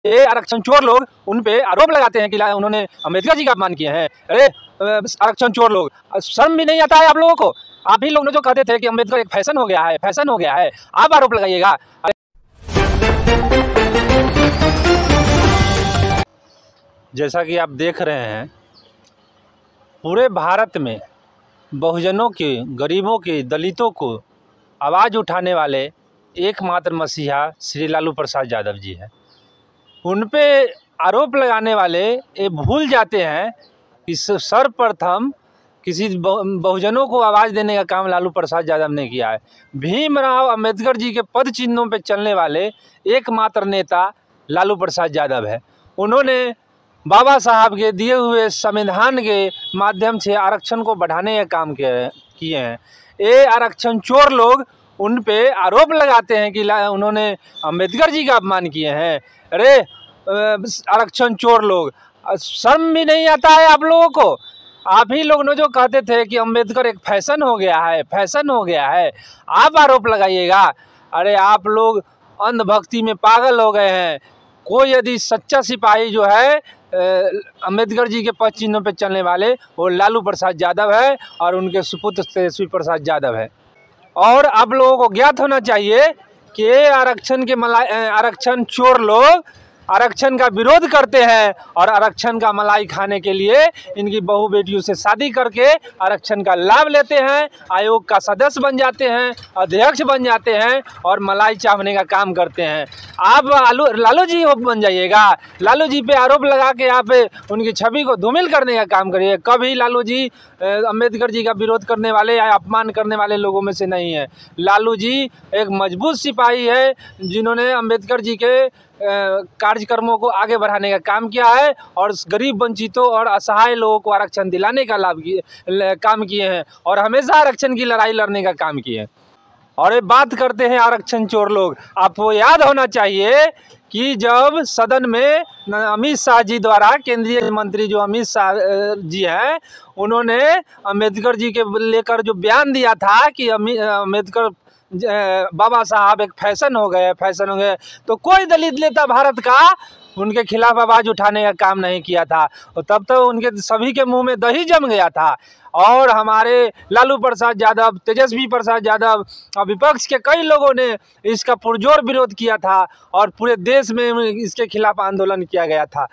ये आरक्षण चोर लोग उन पे आरोप लगाते हैं कि उन्होंने अम्बेडकर जी का अपमान किए हैं। अरे आरक्षण चोर लोग, शर्म भी नहीं आता है आप लोगों को? आप ही लोग ने जो कहते थे कि अम्बेडकर एक फैशन हो गया है, फैशन हो गया है, आप आरोप लगाइएगा। जैसा कि आप देख रहे हैं, पूरे भारत में बहुजनों की, गरीबों की, दलितों को आवाज़ उठाने वाले एकमात्र मसीहा श्री लालू प्रसाद यादव जी हैं। उन पे आरोप लगाने वाले ये भूल जाते हैं कि सर्वप्रथम किसी बहुजनों को आवाज़ देने का काम लालू प्रसाद यादव ने किया है। भीमराव अंबेडकर जी के पद चिन्हों पे चलने वाले एकमात्र नेता लालू प्रसाद यादव है। उन्होंने बाबा साहब के दिए हुए संविधान के माध्यम से आरक्षण को बढ़ाने का काम किए हैं। ये आरक्षण चोर लोग उन पे आरोप लगाते हैं कि उन्होंने अम्बेडकर जी का अपमान किए हैं। अरे आरक्षण चोर लोग, शर्म भी नहीं आता है आप लोगों को? आप ही लोग ने जो कहते थे कि अम्बेडकर एक फैशन हो गया है, फैशन हो गया है, आप आरोप लगाइएगा। अरे आप लोग अंधभक्ति में पागल हो गए हैं। कोई यदि सच्चा सिपाही जो है अम्बेडकर जी के पद चिन्हों पे चलने वाले, वो लालू प्रसाद यादव है और उनके सुपुत्र तेजस्वी प्रसाद यादव है। और आप लोगों को ज्ञात होना चाहिए कि ये आरक्षण चोर लोग आरक्षण का विरोध करते हैं और आरक्षण का मलाई खाने के लिए इनकी बहू बेटियों से शादी करके आरक्षण का लाभ लेते हैं, आयोग का सदस्य बन जाते हैं, अध्यक्ष बन जाते हैं और मलाई चावने का काम करते हैं। आप लालू जी बन जाइएगा। लालू जी पे आरोप लगा के आप उनकी छवि को धूमिल करने का काम करिए। कभी लालू जी अम्बेडकर जी का विरोध करने वाले या अपमान करने वाले लोगों में से नहीं है। लालू जी एक मजबूत सिपाही है जिन्होंने अम्बेडकर जी के कार्यक्रमों को आगे बढ़ाने का काम किया है और गरीब, वंचितों और असहाय लोगों को आरक्षण दिलाने का काम किए हैं और हमेशा आरक्षण की लड़ाई लड़ने का काम किए हैं। और ये बात करते हैं आरक्षण चोर लोग, आपको याद होना चाहिए कि जब सदन में अमित शाह जी द्वारा, केंद्रीय मंत्री जो अमित शाह जी हैं, उन्होंने अम्बेडकर जी के लेकर जो बयान दिया था कि अम्बेडकर बाबा साहब एक फैशन हो गए, फैशन हो गए, तो कोई दलित नेता भारत का उनके खिलाफ आवाज़ उठाने का काम नहीं किया था। और तब तो उनके सभी के मुंह में दही जम गया था। और हमारे लालू प्रसाद यादव, तेजस्वी प्रसाद यादव और विपक्ष के कई लोगों ने इसका पुरजोर विरोध किया था और पूरे देश में इसके खिलाफ आंदोलन किया गया था।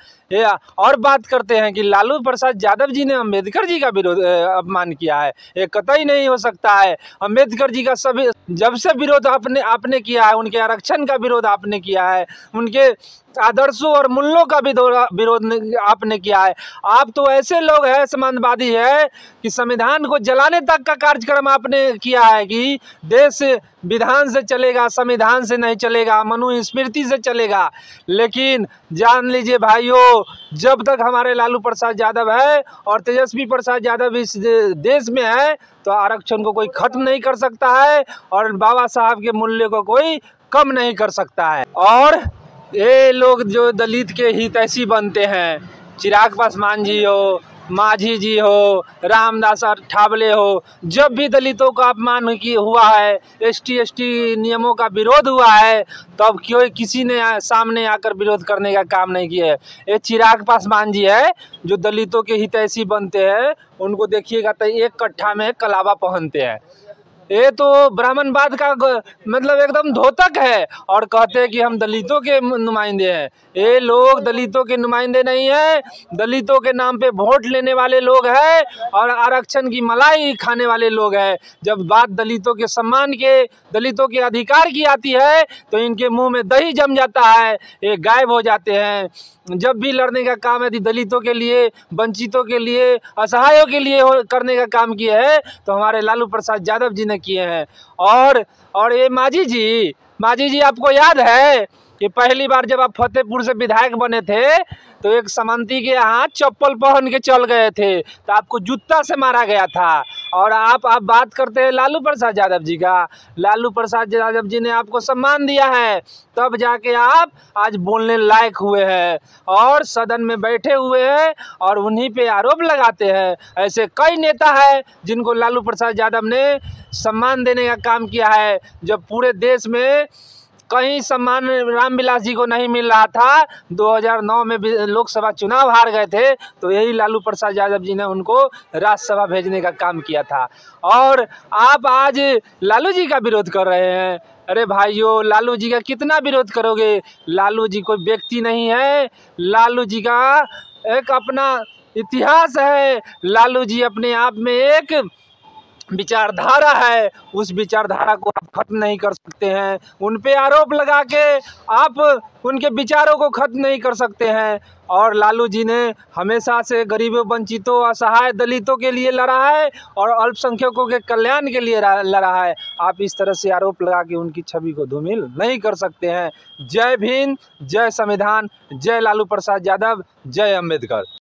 और बात करते हैं कि लालू प्रसाद यादव जी ने अम्बेडकर जी का विरोध अपमान किया है, ये कतई नहीं हो सकता है। अम्बेडकर जी का सभी जब से विरोध आपने किया है, उनके आरक्षण का विरोध आपने किया है, उनके आदर्शों और मूल्यों का विरोध आपने किया है। आप तो ऐसे लोग हैं, समाजवादी है, कि संविधान को जलाने तक का कार्यक्रम आपने किया है कि देश विधान से चलेगा, संविधान से नहीं चलेगा, मनुस्मृति से चलेगा। लेकिन जान लीजिए भाइयों, जब तक हमारे लालू प्रसाद यादव है और तेजस्वी प्रसाद यादव इस देश में है, तो आरक्षण को कोई खत्म नहीं कर सकता है और बाबा साहब के मूल्य को कोई कम नहीं कर सकता है। और ये लोग जो दलित के हितैषी बनते हैं, चिराग पासवान जी हो, माझी जी हो, रामदास अठावले हो, जब भी दलितों का अपमान हुआ है, ST नियमों का विरोध हुआ है, तब क्यों किसी ने सामने आकर विरोध करने का काम नहीं किया है। ये चिराग पासवान जी है जो दलितों के हितैषी बनते हैं, उनको देखिएगा तो एक कट्ठा में कलावा पहनते हैं। ये तो ब्राह्मणवाद का मतलब एकदम धोतक है और कहते हैं कि हम दलितों के नुमाइंदे हैं। ये लोग दलितों के नुमाइंदे नहीं हैं, दलितों के नाम पे वोट लेने वाले लोग हैं और आरक्षण की मलाई खाने वाले लोग हैं। जब बात दलितों के सम्मान के, दलितों के अधिकार की आती है तो इनके मुंह में दही जम जाता है, ये गायब हो जाते हैं। जब भी लड़ने का काम यदि दलितों के लिए, वंचितों के लिए, असहायों के लिए करने का काम किया है तो हमारे लालू प्रसाद यादव जी ने किए हैं। और ये माझी जी आपको याद है कि पहली बार जब आप फतेहपुर से विधायक बने थे तो एक समंती के यहाँ चप्पल पहन के चल गए थे तो आपको जूता से मारा गया था। और आप बात करते हैं लालू प्रसाद यादव जी का। लालू प्रसाद यादव जी ने आपको सम्मान दिया है, तब जाके आप आज बोलने लायक हुए हैं और सदन में बैठे हुए हैं और उन्हीं पे आरोप लगाते हैं। ऐसे कई नेता हैं जिनको लालू प्रसाद यादव ने सम्मान देने का काम किया है। जब पूरे देश में कहीं सम्मान रामविलास जी को नहीं मिल रहा था। 2009 में भी लोकसभा चुनाव हार गए थे तो यही लालू प्रसाद यादव जी ने उनको राज्यसभा भेजने का काम किया था। और आप आज लालू जी का विरोध कर रहे हैं। अरे भाइयों, लालू जी का कितना विरोध करोगे? लालू जी कोई व्यक्ति नहीं है, लालू जी का एक अपना इतिहास है। लालू जी अपने आप में एक विचारधारा है, उस विचारधारा को आप खत्म नहीं कर सकते हैं। उन पे आरोप लगा के आप उनके विचारों को खत्म नहीं कर सकते हैं। और लालू जी ने हमेशा से गरीबों, वंचितों, असहाय, दलितों के लिए लड़ा है और अल्पसंख्यकों के कल्याण के लिए लड़ा है। आप इस तरह से आरोप लगा के उनकी छवि को धूमिल नहीं कर सकते हैं। जय भीम, जय संविधान, जय लालू प्रसाद यादव, जय अम्बेडकर।